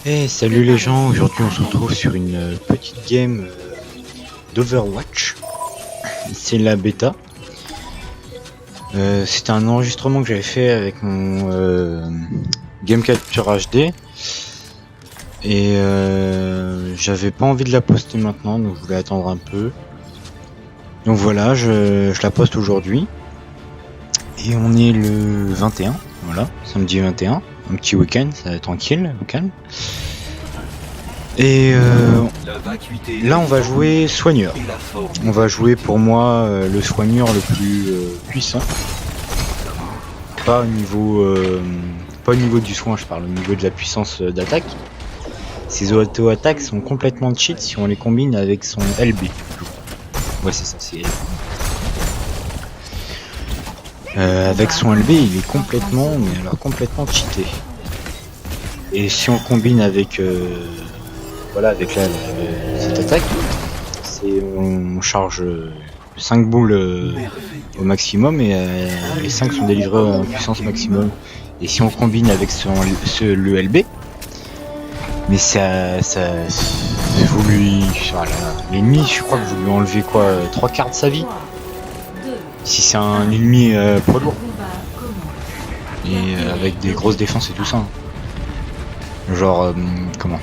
Hey, salut les gens, aujourd'hui on se retrouve sur une petite game d'Overwatch. C'est la bêta. C'était un enregistrement que j'avais fait avec mon Game Capture HD. Et j'avais pas envie de la poster maintenant, donc je voulais attendre un peu. Donc voilà, je la poste aujourd'hui. Et on est le 21, voilà, samedi 21. Un petit week-end, ça va être tranquille, au calme. Et là on va jouer soigneur. On va jouer pour moi le soigneur le plus puissant. Pas au niveau du soin, je parle au niveau de la puissance d'attaque. Ses auto-attaques sont complètement cheat si on les combine avec son LB. Ouais c'est ça, c'est LB. Avec son LB il est complètement cheaté. Et si on combine avec avec cette attaque, on charge 5 boules au maximum et les 5 sont délivrés en puissance maximum. Et si on combine avec le LB, mais l'ennemi, je crois que vous lui enlevez quoi, 3 quarts de sa vie si c'est un ennemi poids lourd et avec des grosses défenses et tout ça, genre comment,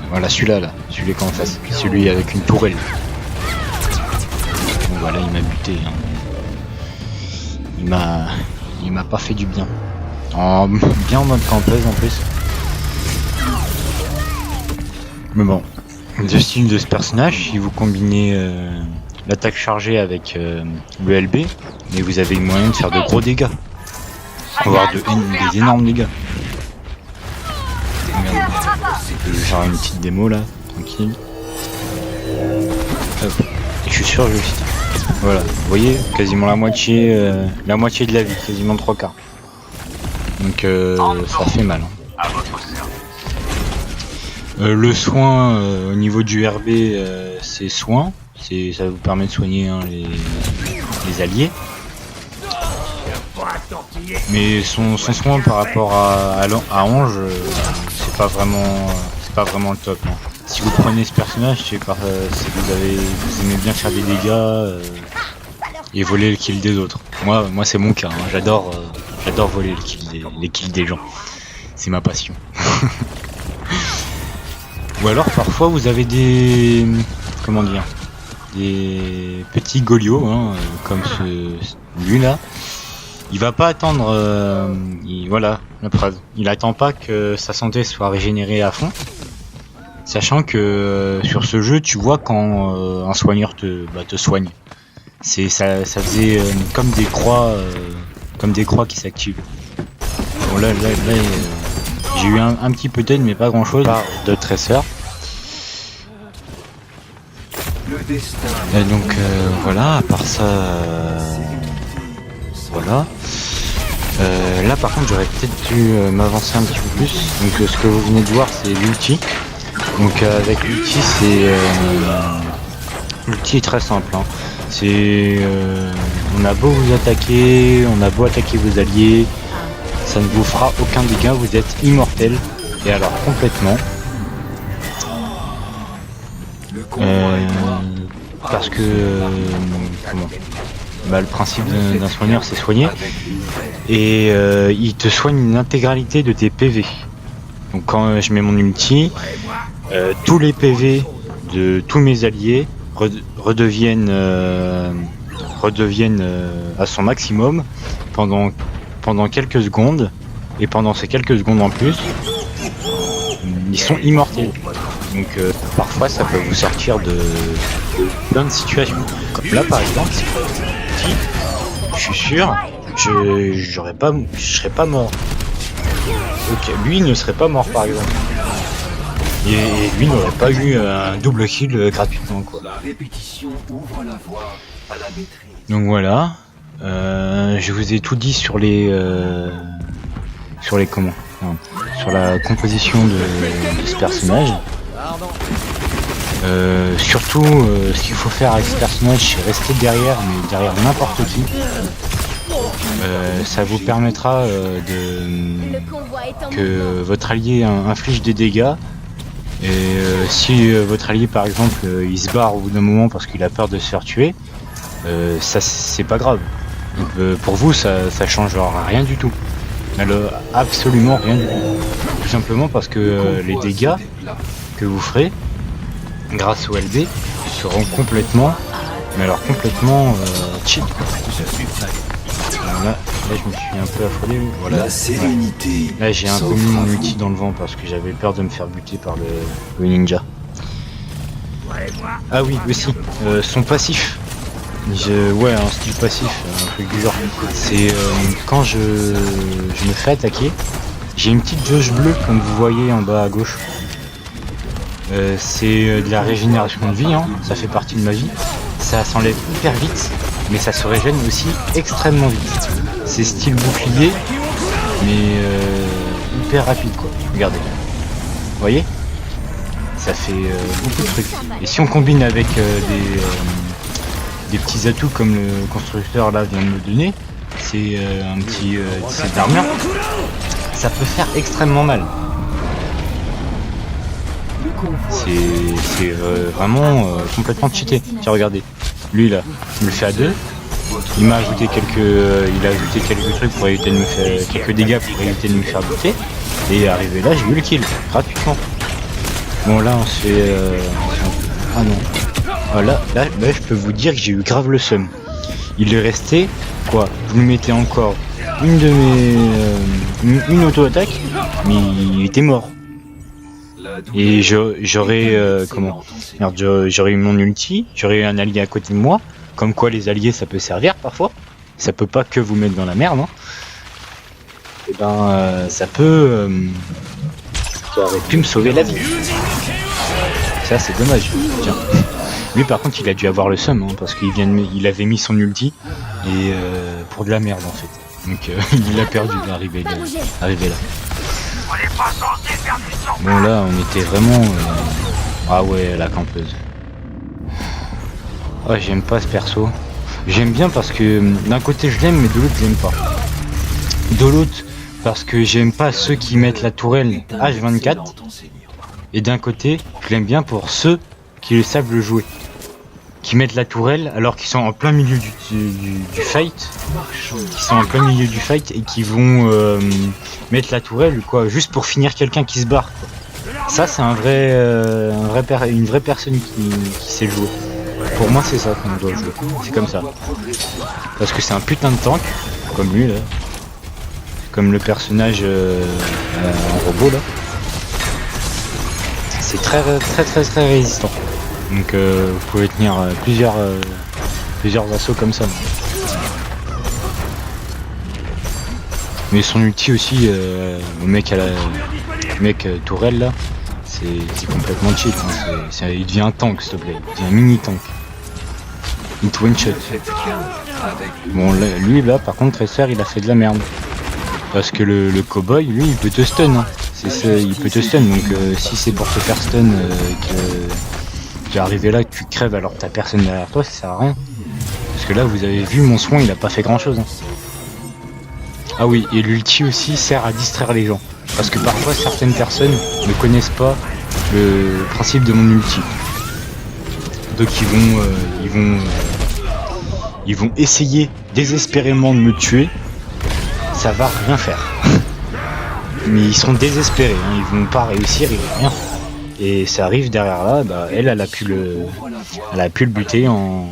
voilà celui-là, celui qu'en face, celui avec une tourelle. Bon voilà, il m'a buté, hein. Il m'a pas fait du bien. Bien en mode campeuse en plus. Mais bon, le style de ce personnage, si vous combinez l'attaque chargée avec le LB, et vous avez le moyen de faire de gros dégâts, voire des énormes dégâts. Regarde, je vais faire une petite démo là, tranquille. Hop. Et je suis sûr que je vais fitter. Voilà, vous voyez, quasiment la moitié de la vie, quasiment 3 quarts. Donc ça fait mal. Hein. Le soin au niveau du RB, c'est soin, ça vous permet de soigner hein, les alliés. Mais son soin par rapport à Ange, c'est pas vraiment le top. Hein. Si vous prenez ce personnage, c'est que vous aimez bien faire des dégâts et voler le kill des autres. Moi c'est mon cas. Hein. J'adore voler les kills des gens. C'est ma passion. Ou alors parfois vous avez des petits Goliots hein, comme lui là. Il va pas attendre, voilà la phrase. Il attend pas que sa santé soit régénérée à fond, sachant que sur ce jeu tu vois quand un soigneur te soigne. Ça faisait comme des croix qui s'activent. Bon là j'ai eu un petit peu d'aide mais pas grand chose par de Tracer. Et donc voilà, à part ça voilà. Là par contre j'aurais peut-être dû m'avancer un petit peu plus. Donc ce que vous venez de voir c'est l'ulti. Donc avec l'ulti l'ulti est très simple. Hein. On a beau vous attaquer, on a beau attaquer vos alliés, ça ne vous fera aucun dégât, vous êtes immortel. Et alors complètement. Parce que le principe d'un soigneur c'est soigner et il te soigne l'intégralité de tes PV. Donc quand je mets mon ulti, tous les PV de tous mes alliés redeviennent à son maximum pendant quelques secondes, et pendant ces quelques secondes en plus ils sont immortels. Donc parfois ça peut vous sortir de plein de situations. Comme là par exemple, je suis sûr, je serais pas mort. Ok, lui ne serait pas mort par exemple. Et lui n'aurait pas eu un double kill gratuitement quoi. Donc voilà. Je vous ai tout dit sur sur la composition de ce personnage. Surtout ce qu'il faut faire avec ce personnage, c'est rester derrière, mais derrière n'importe qui. ça vous permettra que votre allié inflige des dégâts. Et si votre allié par exemple il se barre au bout d'un moment parce qu'il a peur de se faire tuer, ça c'est pas grave. Donc, pour vous ça changera rien du tout. Alors, absolument rien du tout. Tout simplement parce que les dégâts que vous ferez grâce au LB seront complètement, mais alors complètement cheat. Là, je me suis un peu affolé. Voilà. Là j'ai un peu mis mon ulti dans le vent parce que j'avais peur de me faire buter par le ninja. Ah oui aussi, son passif. Ouais, un style passif, un truc du genre. C'est quand je me fais attaquer, j'ai une petite jauge bleue comme vous voyez en bas à gauche. C'est de la régénération de vie, hein, ça fait partie de ma vie. Ça s'enlève hyper vite, mais ça se régène aussi extrêmement vite. C'est style bouclier, mais hyper rapide quoi. Regardez. Vous voyez? Ça fait beaucoup de trucs. Et si on combine avec des petits atouts comme le constructeur là vient de me donner, c'est un petit set d'armure, ça peut faire extrêmement mal. C'est vraiment complètement cheaté. Tiens regardez, lui là, il me le fait à 2. Il m'a ajouté quelques trucs pour éviter de me faire quelques dégâts pour éviter de me faire buter. Et arrivé là, j'ai eu le kill gratuitement. Bon là on se fait ah non. Voilà, là je peux vous dire que j'ai eu grave le seum. Il est resté quoi? Vous lui mettez encore une de mes une auto-attaque, mais il était mort. Et j'aurais comment? Merde, j'aurais eu mon ulti, j'aurais eu un allié à côté de moi. Comme quoi les alliés ça peut servir parfois. Ça peut pas que vous mettre dans la merde, hein. Et ben ça peut ça aurait pu me sauver la vie. Ça c'est dommage. Tiens. Lui par contre il a dû avoir le seum, hein, parce qu'il avait mis son ulti et pour de la merde en fait. Donc il a perdu d'arriver là. Bon là on était vraiment ah ouais la campeuse. Ah j'aime pas ce perso. J'aime bien parce que d'un côté je l'aime mais de l'autre je l'aime pas. De l'autre parce que j'aime pas ceux qui mettent la tourelle H24. Et d'un côté je l'aime bien pour ceux qui le savent le jouer. Qui mettent la tourelle alors qu'ils sont en plein milieu du fight. Qui sont en plein milieu du fight et qui vont mettre la tourelle quoi, juste pour finir quelqu'un qui se barre quoi. Ça c'est une vraie personne qui sait jouer. Pour moi c'est ça qu'on doit jouer. C'est comme ça. Parce que c'est un putain de tank, comme lui là. Comme le personnage en robot là. C'est très résistant. Donc vous pouvez tenir plusieurs assauts comme ça. Mais son ulti aussi, au mec tourelle là, c'est complètement cheat. Hein. Il devient un tank s'il te plaît, il devient un mini tank. Il te one shot. Bon là, lui là par contre Tracer il a fait de la merde. Parce que le cowboy lui il peut te stun. Hein. Il peut te stun donc si c'est pour te faire stun que tu es arrivé là que tu crèves alors que t'as personne derrière toi ça sert à rien. Parce que là vous avez vu mon soin il a pas fait grand chose. Hein. Ah oui et l'ulti aussi sert à distraire les gens. Parce que parfois certaines personnes ne connaissent pas le principe de mon ulti. Donc ils vont essayer désespérément de me tuer. Ça va rien faire. Mais ils sont désespérés, hein. Ils vont pas réussir, ils vont rien. Et ça arrive derrière là, bah, elle a pu le buter en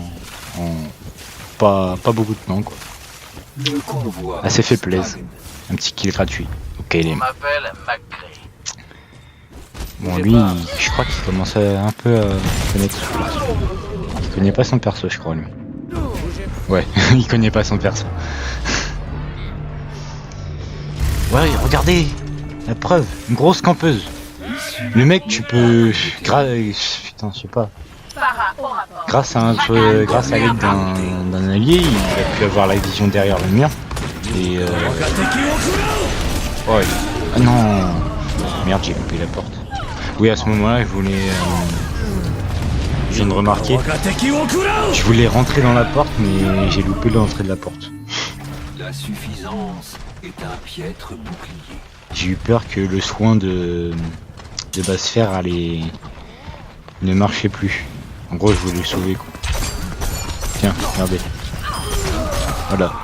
pas beaucoup de temps quoi. Elle s'est fait plaisir. Un petit kill gratuit. Ok les bon lui je crois qu'il commence un peu à connaître son perso. Il connaît pas son perso je crois lui. Ouais, il connaît pas son perso. Ouais regardez la preuve, une grosse campeuse. Le mec tu peux putain je sais pas. Grâce à l'aide d'un allié, il a pu avoir la vision derrière le mur. Et oh, ah non. Merde j'ai coupé la porte. Oui à ce moment là je viens de remarquer. Je voulais rentrer dans la porte mais j'ai loupé l'entrée de la porte. La suffisance est un piètre bouclier. J'ai eu peur que le soin de Basfer allait ne marchait plus. En gros, je voulais le sauver quoi. Tiens, regardez. Voilà.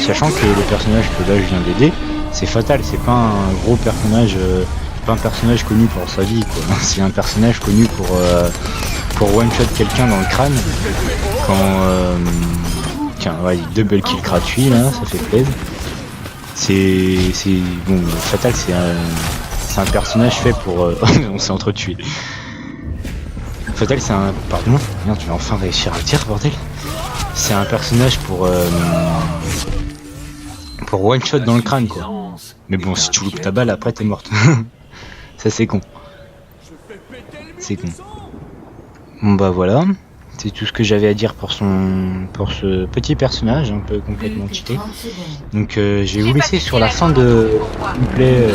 Sachant que le personnage que là je viens d'aider, c'est Fatal, c'est pas un gros personnage, pas un personnage connu pour sa vie quoi. C'est un personnage connu pour one shot quelqu'un dans le crâne. Quand tiens, ouais, double kill gratuit là, ça fait plaisir. C'est bon, Fatal c'est un personnage fait pour on s'est entretué. Fatal c'est un pardon, merde, tu vas enfin réussir à le dire bordel. C'est un personnage pour one shot dans le crâne quoi. Mais bon, si tu loupes ta balle après t'es morte. Ça c'est con. C'est con. Bon bah voilà, c'est tout ce que j'avais à dire pour ce petit personnage un peu complètement cheaté. Donc je vais vous laisser sur la fin de gameplay,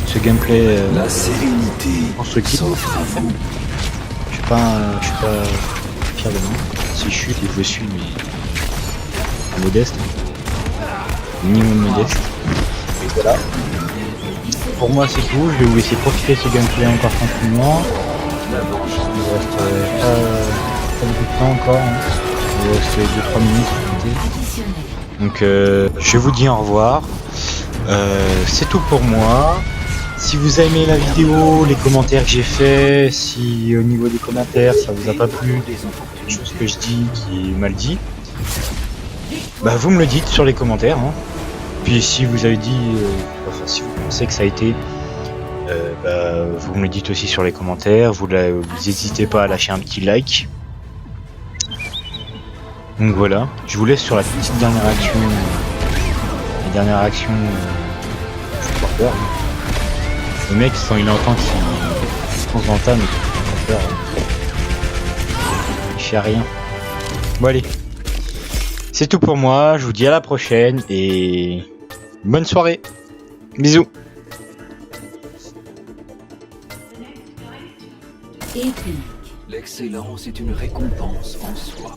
ce gameplay constructif. Je suis pas fier de moi. Si je suis, je suis mais modeste, minimum modeste. Et voilà. Pour moi c'est tout. Je vais vous laisser profiter de ce gameplay encore tranquillement. Il me reste pas beaucoup de temps encore, hein. Il me reste 2-3 minutes. Donc je vous dis au revoir. C'est tout pour moi. Si vous avez aimé la vidéo, les commentaires que j'ai fait, si au niveau des commentaires ça vous a pas plu, des choses que je dis qui est mal dit, bah vous me le dites sur les commentaires, hein. Puis si vous avez dit, enfin si vous pensez que ça a été, bah, vous me le dites aussi sur les commentaires, vous n'hésitez pas à lâcher un petit like. Donc voilà, je vous laisse sur la petite dernière action, la dernière action, je suis pas peur. Le mec quand il entend qu'il se pense dans le tas, mais il a peur, il fait rien. Bon allez, c'est tout pour moi, je vous dis à la prochaine et bonne soirée, bisous. L'excellence est une récompense en soi.